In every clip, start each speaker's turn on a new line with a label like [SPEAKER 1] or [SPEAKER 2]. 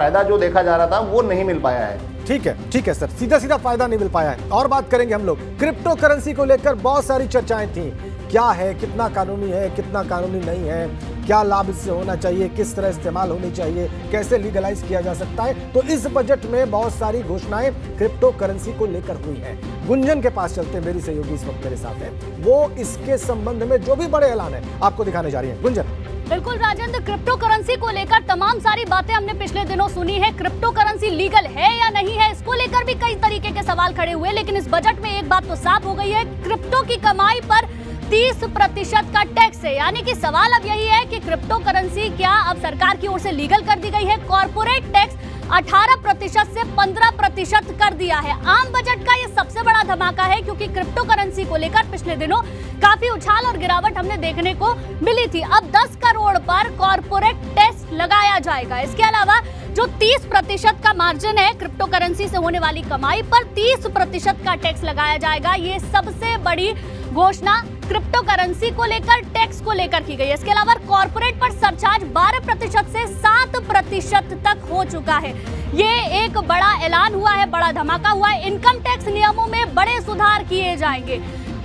[SPEAKER 1] फायदा जो देखा जा रहा था वो नहीं मिल पाया है।
[SPEAKER 2] ठीक है सर, सीधा सीधा फायदा नहीं मिल पाया है। और बात करेंगे हम लोग क्रिप्टो करेंसी को लेकर, बहुत सारी चर्चाएं थी। क्या है, कितना कानूनी है, कितना कानूनी नहीं है, क्या लाभ इससे होना चाहिए, किस तरह इस्तेमाल होनी चाहिए, कैसे लीगलाइज किया जा सकता है। तो इस बजट में बहुत सारी घोषणाएं क्रिप्टो करेंसी को लेकर हुई हैं। गुंजन के पास चलते हैं, मेरी सहयोगी इस वक्त मेरे साथ है, वो इसके संबंध में जो भी बड़े ऐलान है आपको दिखाने जा रही है। गुंजन।
[SPEAKER 3] बिल्कुल राजेंद्र, क्रिप्टो करेंसी को लेकर तमाम सारी बातें हमने पिछले दिनों सुनी है। क्रिप्टो करेंसी लीगल है या नहीं है, इसको लेकर भी कई तरीके के सवाल खड़े हुए, लेकिन इस बजट में एक बात तो साफ हो गई है, क्रिप्टो की कमाई पर 30% का टैक्स है। यानी कि सवाल अब यही है कि क्रिप्टो करेंसी क्या अब सरकार की ओर से लीगल कर दी गई है। कॉर्पोरेट टैक्स 18% से 15% कर दिया है। आम बजट का ये सबसे बड़ा धमाका है, क्योंकि क्रिप्टो करेंसी को लेकर पिछले दिनों काफी उछाल और गिरावट हमने देखने को मिली थी। अब 10 करोड़ पर कॉर्पोरेट टैक्स लगाया जाएगा। इसके अलावा जो 30% का मार्जिन है, क्रिप्टो करेंसी से होने वाली कमाई पर 30% का टैक्स लगाया जाएगा। ये सबसे बड़ी घोषणा क्रिप्टो करेंसी को लेकर, टैक्स को लेकर की गई है। इसके अलावा कॉर्पोरेट पर सरचार्ज 12% से 7% तक हो चुका है। ये एक बड़ा ऐलान हुआ है, बड़ा धमाका हुआ है। इनकम टैक्स नियमों में बड़े सुधार किए जाएंगे।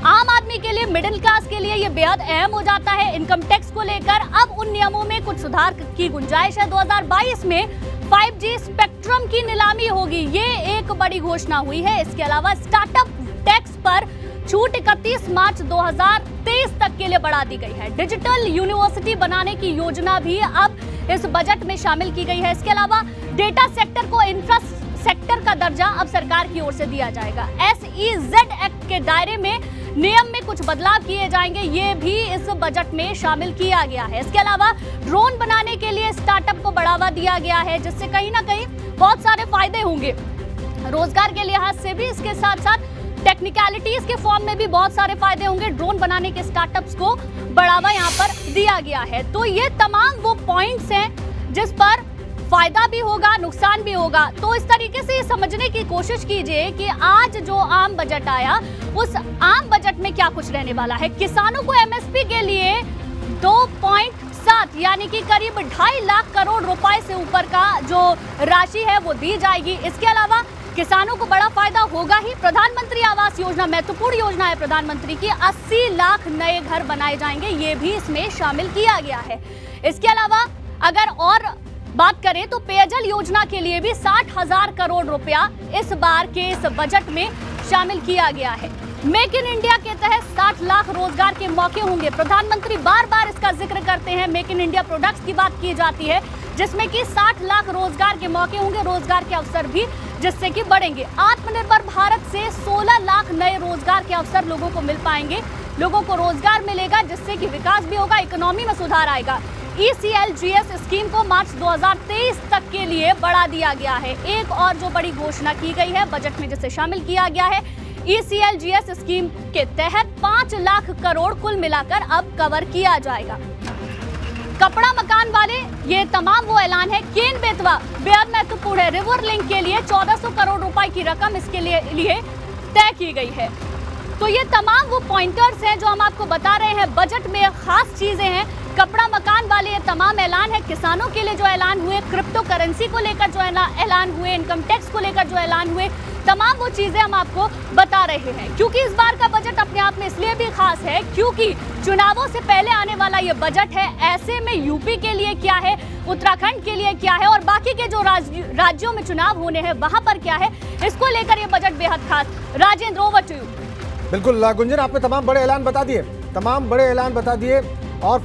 [SPEAKER 3] आम आदमी के लिए, मिडिल क्लास के लिए ये बेहद अहम हो जाता है इनकम टैक्स को लेकर। अब उन नियमों में कुछ सुधार की गुंजाइश है। 2022 में 5G स्पेक्ट्रम की नीलामी होगी, ये एक बड़ी घोषणा हुई है। इसके अलावा स्टार्टअप टैक्स पर छूट 31 मार्च 2023 तक के लिए बढ़ा दी गई है। डिजिटल यूनिवर्सिटी बनाने की योजना भी अब इस बजट में शामिल की गई है। इसके अलावा डेटा सेक्टर को इंफ्रा सेक्टर का दर्जा अब सरकार की ओर से दिया जाएगा। SEZ एक्ट के दायरे में नियम में कुछ बदलाव किए जाएंगे, ये भी इस बजट में शामिल किया गया है। इसके अलावा ड्रोन बनाने के लिए स्टार्टअप को बढ़ावा दिया गया है, जिससे कहीं ना कहीं बहुत सारे फायदे होंगे रोजगार के लिहाज से भी। इसके साथ साथ टेक्निकलिटीज के फॉर्म में भी बहुत सारे फायदे होंगे। ड्रोन बनाने के स्टार्टअप्स को बढ़ावा यहाँ पर दिया गया है। तो ये तमाम वो पॉइंट्स हैं जिस पर फायदा भी होगा, नुकसान भी होगा। तो इस तरीके से ये समझने की कोशिश कीजिए कि आज जो आम बजट आया, उस आम बजट में क्या कुछ रहने वाला है। किसानों को MSP के लिए 2.7 यानी कि करीब 2.5 लाख करोड़ रुपए से ऊपर का जो राशि है वो दी जाएगी। इसके अलावा किसानों को बड़ा फायदा होगा ही। प्रधानमंत्री आवास योजना महत्वपूर्ण योजना है प्रधानमंत्री की, 80 लाख नए घर बनाए जाएंगे, ये भी इसमें शामिल किया गया है। इसके अलावा अगर और बात करें तो पेयजल योजना के लिए भी 60,000 करोड़ रुपया इस बार के इस बजट में शामिल किया गया है। मेक इन इंडिया के तहत 60 लाख रोजगार के मौके होंगे। प्रधानमंत्री बार बार इसका जिक्र करते हैं, मेक इन इंडिया प्रोडक्ट्स की बात की जाती है, जिसमें कि 60 लाख रोजगार के मौके होंगे, रोजगार के अवसर भी जिससे कि बढ़ेंगे। आत्मनिर्भर भारत से 16 लाख नए रोजगार के अवसर लोगों को मिल पाएंगे, लोगों को रोजगार मिलेगा, जिससे कि विकास भी होगा, इकोनॉमी में सुधार आएगा। ECLGS स्कीम को मार्च 2023 तक के लिए बढ़ा दिया गया है। एक और जो बड़ी घोषणा की गई है बजट में, जिसे शामिल किया गया है, ECLGS स्कीम के तहत 5 लाख करोड़ कुल मिलाकर अब कवर किया जाएगा। कपड़ा मकान वाले, ये तमाम वो ऐलान है। केन बेतवा बेहद महत्वपूर्ण है। रिवर लिंक के लिए 1400 करोड़ रुपए की रकम इसके लिए तय की गई है। तो ये तमाम वो पॉइंटर्स हैं जो हम आपको बता रहे हैं। बजट में खास चीजें हैं। कपड़ा मकान वाले ये तमाम ऐलान है। किसानों के लिए जो ऐलान हुए, क्रिप्टो करेंसी को लेकर जो ऐलान हुए, इनकम टैक्स को लेकर जो ऐलान हुए, तमाम वो चीजें हम आपको बता रहे हैं। क्योंकि इस बार का बजट अपने आप में इसलिए भी खास है क्योंकि चुनावों से पहले आने वाला ये बजट है। ऐसे में यूपी के लिए क्या है, उत्तराखंड के लिए क्या है और बाकी के जो राज्यों में चुनाव होने हैं वहां पर क्या है, इसको लेकर ये बजट बेहद खास। Rajendra, over to you.
[SPEAKER 2] बिल्कुल गुंजन, आपने तमाम बड़े ऐलान बता दिए और